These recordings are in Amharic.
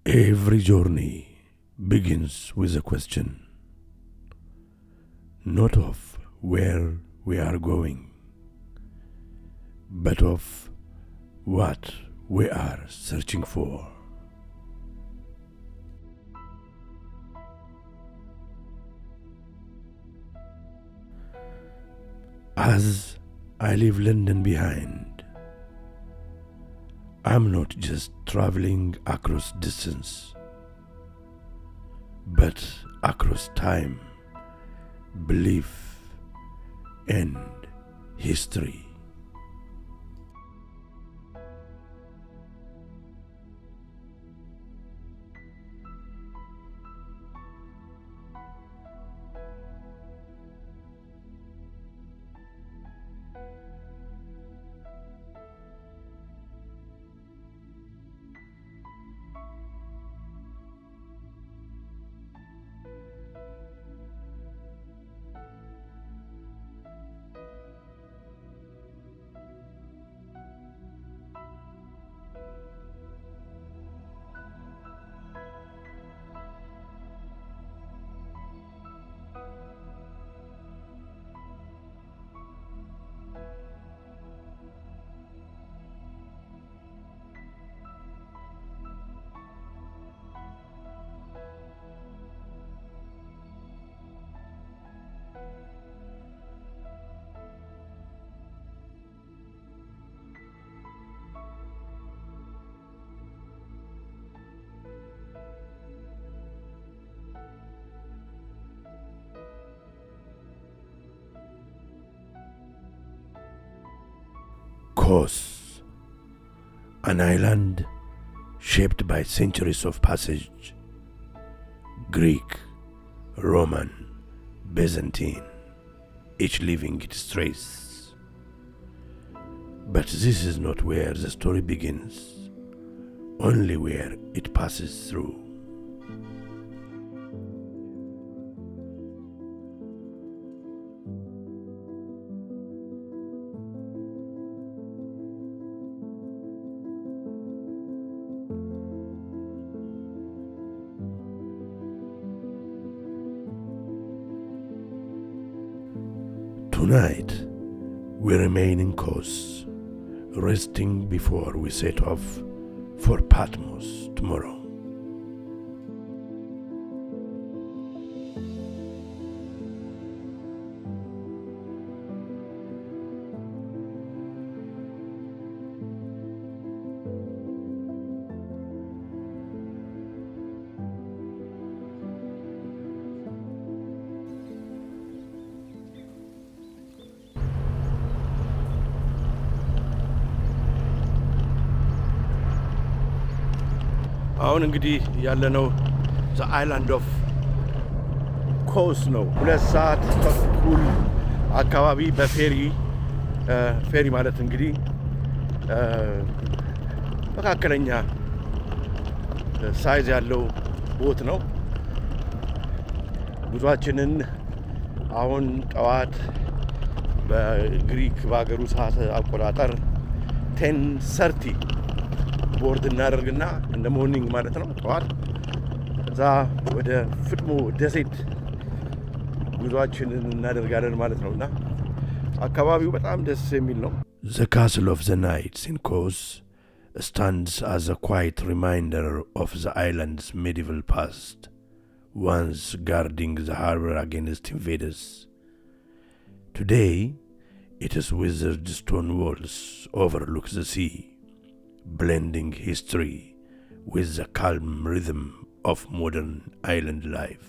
Every journey begins with a question, not of where we are going, but of what we are searching for. As I leave London behind, I'm not just traveling across distance, but across time, belief, and history. Kos, an island shaped by centuries of passage, Greek, Roman, Byzantine, each leaving its trace. But this is not where the story begins, only where it passes through. Tonight, we remain in Kos, resting before we set off for Patmos tomorrow. አሁን እንግዲህ ያለነው ዘ አይላንድ ኦፍ ኮስ ነው። 2 ሰዓት ተኩል አካባቢ በፌሪ ፌሪ ማለት እንግዲህ መካከለኛ ሳይዝ ያለው ቦት ነው። ጉዟችንን አሁን ጠዋት በግሪክ በአገሩ ሰዓት አቆጣጠር 10:30 ቦርድ እናደርግና እንደ ሞርኒንግ ማለት ነው ጠዋት እዛ ወደ ፍጥሞ ደሴት ጉዟችንን እናደርጋለን ማለት ነውና አካባቢው በጣም ደስ የሚል ነው። The Castle of the Knights in Kos stands as a quiet reminder of the island's medieval past, once guarding the harbor against invaders. Today, its withered stone walls overlook the sea, blending history with the calm rhythm of modern island life.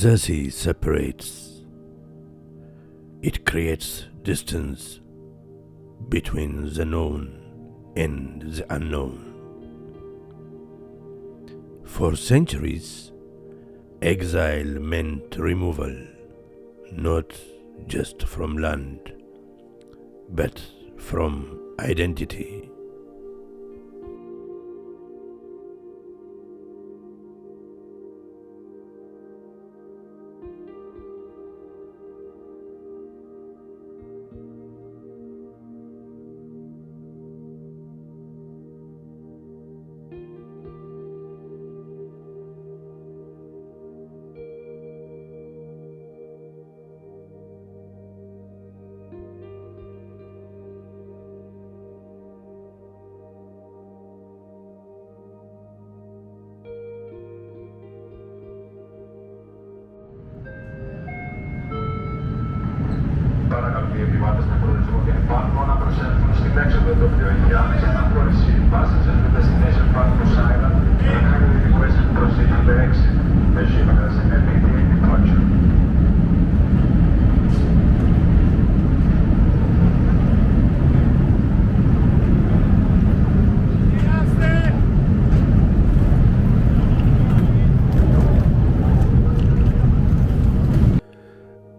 The sea separates. It creates distance between the known and the unknown. For centuries, exile meant removal, not just from land, but from identity.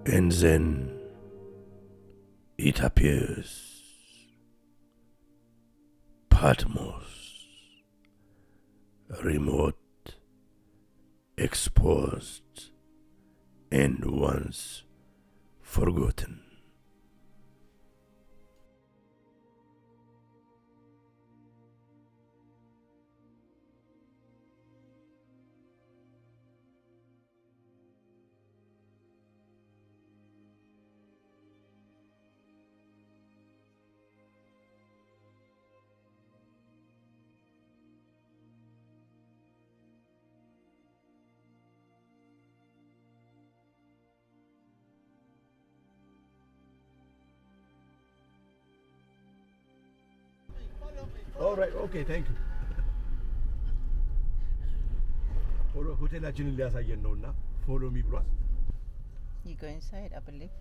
And then it appears. Patmos, remote, exposed, and once forgotten. All right, okay, thank you. ሆቴላችንን ሊያሳየን ነውና ፎሎ ሚ ብሏል። You go inside, I believe.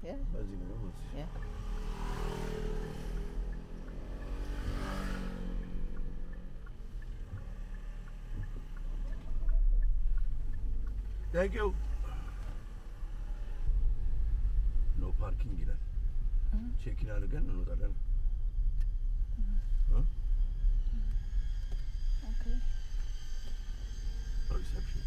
Yeah. በዚህ ነው። Yeah. Thank you. No parking ይላል። ቼኪን አድርገን እንወጣለን። Okay. Reception.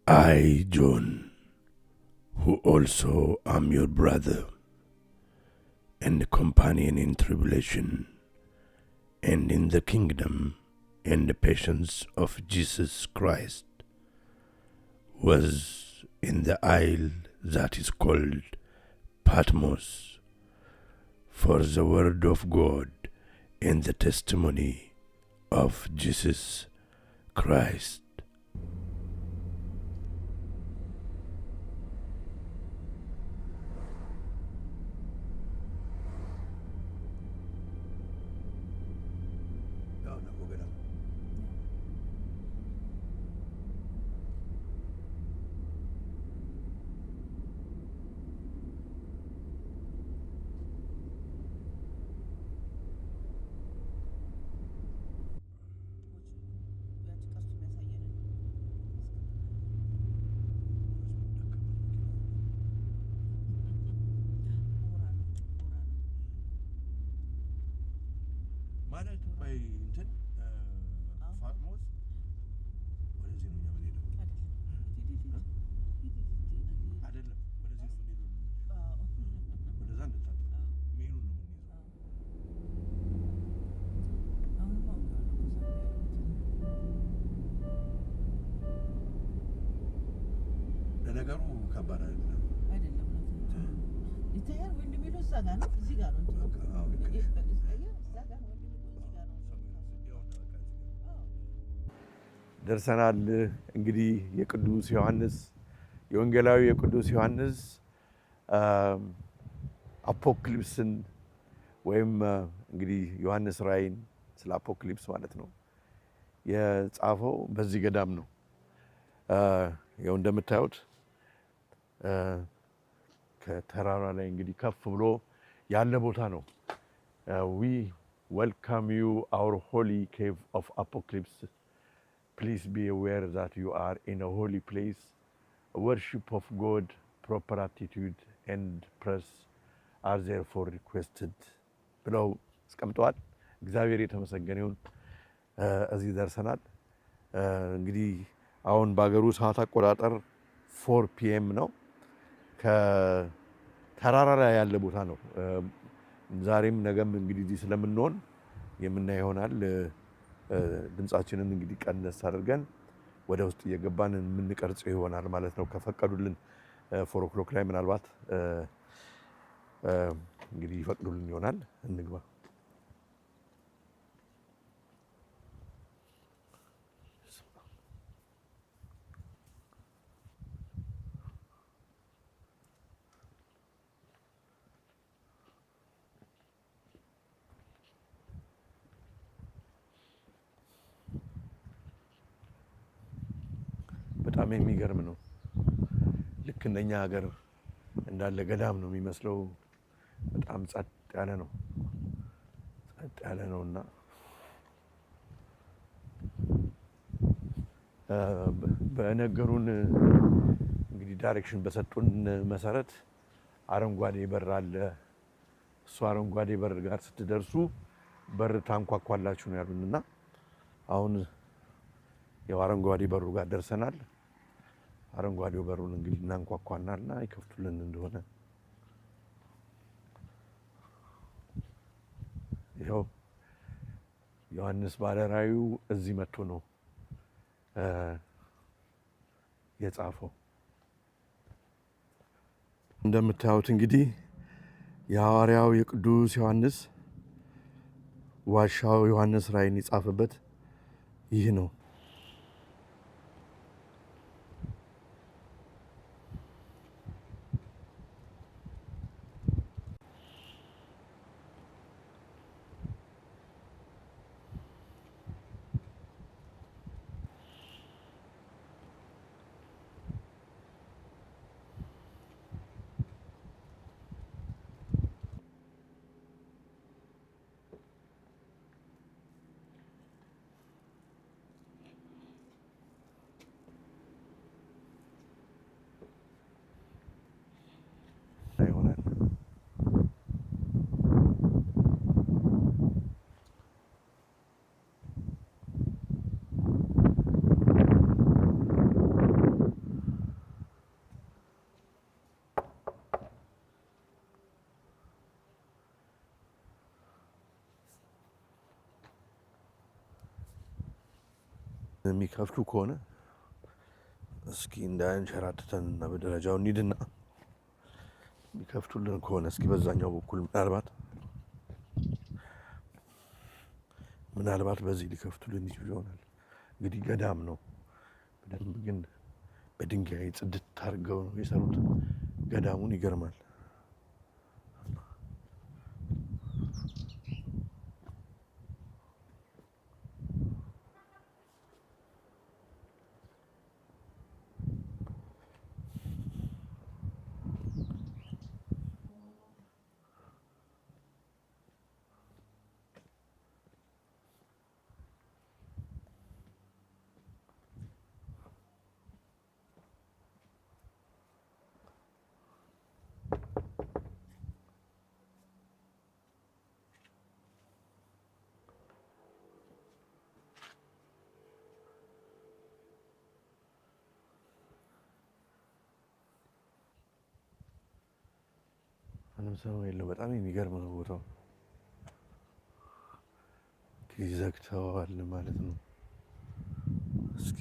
I, John, who also am your brother and companion in tribulation and in the kingdom and the patience of Jesus Christ, was in the isle that is called Patmos for the word of God and the testimony of Jesus Christ. ማለት ባይ እንትን ፋትሞስ ወደዚህ ነው የምንሄደው አይደለም ወደዚህ ነው የምንሄደው ወደዛ እንድታጠ ሜኑን ነው የምንይዘው ለነገሩ ከባድ አይደለም ይታያል ወይ እንደሚለው እዛ ጋር ነው እዚህ ጋር ነው ደርሰናል። እንግዲህ የቅዱስ ዮሐንስ የወንጌላዊ የቅዱስ ዮሐንስ አፖክሊፕስን ወይም እንግዲህ ዮሐንስ ራእይን ስለ አፖክሊፕስ ማለት ነው የጻፈው በዚህ ገዳም ነው። ያው እንደምታዩት ከተራራ ላይ እንግዲህ ከፍ ብሎ ያለ ቦታ ነው። ዊ ዌልካም ዩ አወር ሆሊ ኬቭ ኦፍ አፖክሊፕስ ፕሊዝ ቢ አዌር ዛት ዩ አር ኢን አ ሆሊ ፕሌስ ወርሺፕ ኦፍ ጎድ ፕሮፐር አቲቲዩድ ኤንድ ፕሬስ አር ዜርፎር ሪኩዌስትድ ብለው አስቀምጠዋል። እግዚአብሔር የተመሰገነ ይሁን። እዚህ ደርሰናል። እንግዲህ አሁን በአገሩ ሰዓት አቆጣጠር 4 ፒኤም ነው። ከተራራ ላይ ያለ ቦታ ነው። ዛሬም ነገም እንግዲህ እዚህ ስለምንሆን የምናይ ይሆናል። ድምጻችንን እንግዲህ ቀነስ አድርገን ወደ ውስጥ እየገባን የምንቀርጸው ይሆናል ማለት ነው ከፈቀዱልን። 4 o'clock ላይ ምናልባት እንግዲህ ይፈቅዱልን ይሆናል። እንግባ። በጣም የሚገርም ነው። ልክ እንደኛ ሀገር እንዳለ ገዳም ነው የሚመስለው። በጣም ጸጥ ያለ ነው። ጸጥ ያለ ነውና በነገሩን እንግዲህ ዳይሬክሽን በሰጡን መሰረት አረንጓዴ በር አለ። እሱ አረንጓዴ በር ጋር ስትደርሱ በር ታንኳኳላችሁ ነው ያሉንና አሁን ያው አረንጓዴ በሩ ጋር ደርሰናል። አረንጓዴው በሩን እንግዲህ እናንኳኳናልና ይከፍቱልን እንደሆነ ይኸው ዮሐንስ ባለራእዩ እዚህ መጥቶ ነው የጻፈው። እንደምታዩት እንግዲህ የሐዋርያው የቅዱስ ዮሐንስ ዋሻው ዮሐንስ ራእይን የጻፈበት ይህ ነው። ይሆናል የሚከፍቱ ከሆነ እስኪ እንዳንሸራተተን እና በደረጃው እንሂድና የሚከፍቱልን ከሆነ እስኪ በዛኛው በኩል ምናልባት በዚህ ሊከፍቱልን ይችሉ ይሆናል። እንግዲህ ገዳም ነው። በደንብ ግን በድንጋይ ጽድት አድርገው ነው የሰሩት ገዳሙን። ይገርማል። ምንም ሰው የለው። በጣም የሚገርም ነው ቦታው። ዘግተዋል ማለት ነው። እስኪ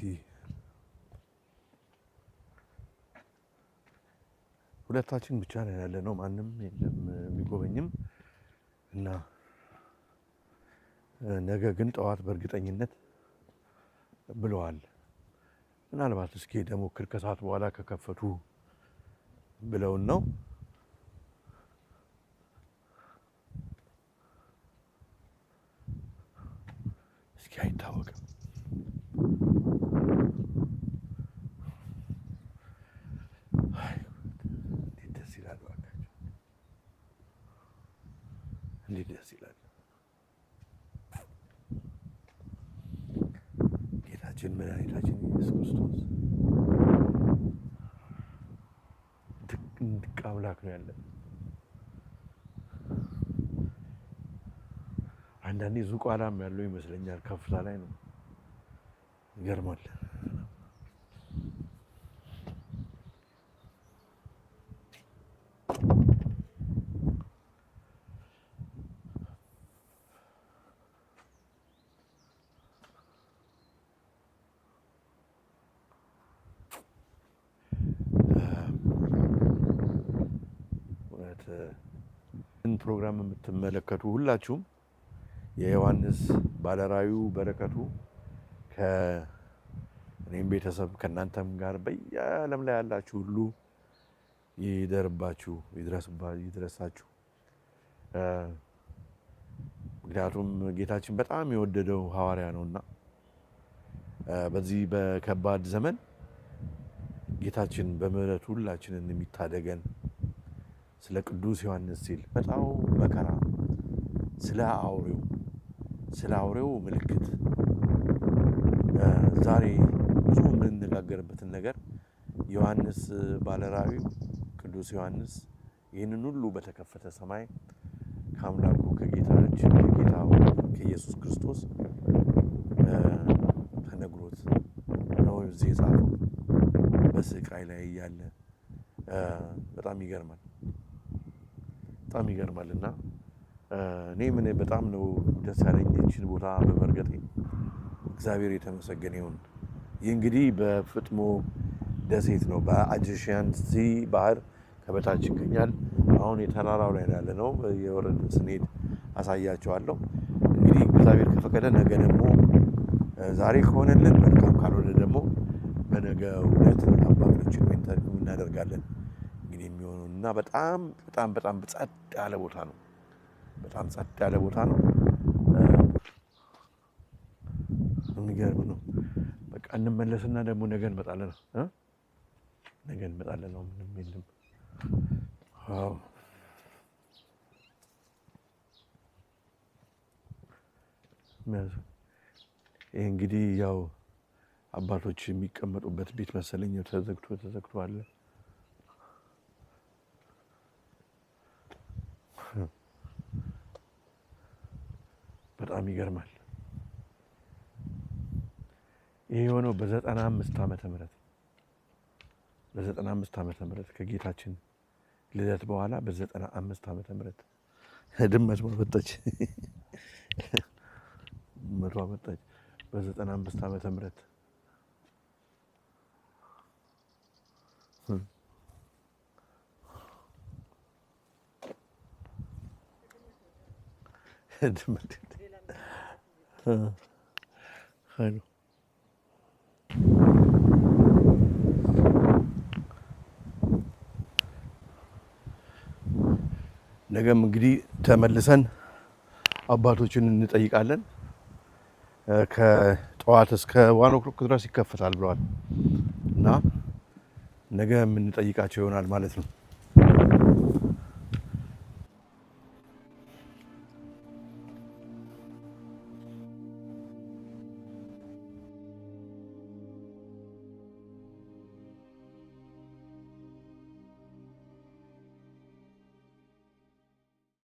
ሁለታችን ብቻ ነን ያለ ነው። ማንም የለም የሚጎበኝም እና ነገ ግን ጠዋት በእርግጠኝነት ብለዋል ምናልባት እስኪ ልሞክር ከሰዓት በኋላ ከከፈቱ ብለውን ነው። እስኪ አይታወቅም። እንዴት ደስ ይላል! እባካችሁ እንዴት ደስ ይላል! ጌታችን መድኃኒታችን ኢየሱስ ክርስቶስ ድንቅ አምላክ ነው ያለን። አንዳንዴ ዙቋላም ያለው ይመስለኛል። ከፍታ ላይ ነው። ይገርማል። ፕሮግራም የምትመለከቱ ሁላችሁም የዮሐንስ ባለራዩ በረከቱ ከእኔም ቤተሰብ ከእናንተም ጋር በየዓለም ላይ ያላችሁ ሁሉ ይደርባችሁ፣ ይድረሳችሁ። ምክንያቱም ጌታችን በጣም የወደደው ሐዋርያ ነውና በዚህ በከባድ ዘመን ጌታችን በምሕረቱ ሁላችንን የሚታደገን ስለ ቅዱስ ዮሐንስ ሲል በጣም መከራ ስለ አውሬው ምልክት ዛሬ ብዙ የምንነጋገርበትን ነገር ዮሐንስ ባለራእዩ ቅዱስ ዮሐንስ ይህንን ሁሉ በተከፈተ ሰማይ ከአምላኩ ከጌታችን ከጌታው ከኢየሱስ ክርስቶስ ተነግሮት ነው እዚህ የጻፈው በስቃይ ላይ እያለ በጣም ይገርማል። በጣም ይገርማል እና እኔ ምን በጣም ነው ደስ ያለኝ ይህችን ቦታ በመርገጤ። እግዚአብሔር የተመሰገነ ይሁን። ይህ እንግዲህ በፍጥሞ ደሴት ነው። በአጂያን ሲ ባህር ከበታች ይገኛል። አሁን የተራራው ላይ ያለ ነው። የወረድን ስንሄድ አሳያቸዋለሁ። እንግዲህ እግዚአብሔር ከፈቀደ ነገ ደግሞ ዛሬ ከሆነልን መልካም፣ ካልሆነ ደግሞ በነገው ዕለት አባቶችን ኢንተርቪው እናደርጋለን። እንግዲህ የሚሆነው እና በጣም በጣም በጣም ጸጥ ያለ ቦታ ነው። በጣም ጸጥ ያለ ቦታ ነው። የሚገርም ነው። በቃ እንመለስና ደግሞ ነገ እንመጣለን። ነገ እንመጣለን ነው። ምንም የለም። አዎ ይህ እንግዲህ ያው አባቶች የሚቀመጡበት ቤት መሰለኝ። ተዘግቶ አለ። በጣም ይገርማል። ይህ የሆነው በ95 ዓመተ ምህረት ከጌታችን ልደት በኋላ በ95 ዓመተ ምህረት ድመት መጣች በ95 ዓመተ ምህረት ድመት ነገም እንግዲህ ተመልሰን አባቶችን እንጠይቃለን። ከጠዋት እስከ 1 o'clock ድረስ ይከፈታል ብለዋል እና ነገ የምንጠይቃቸው ይሆናል ማለት ነው።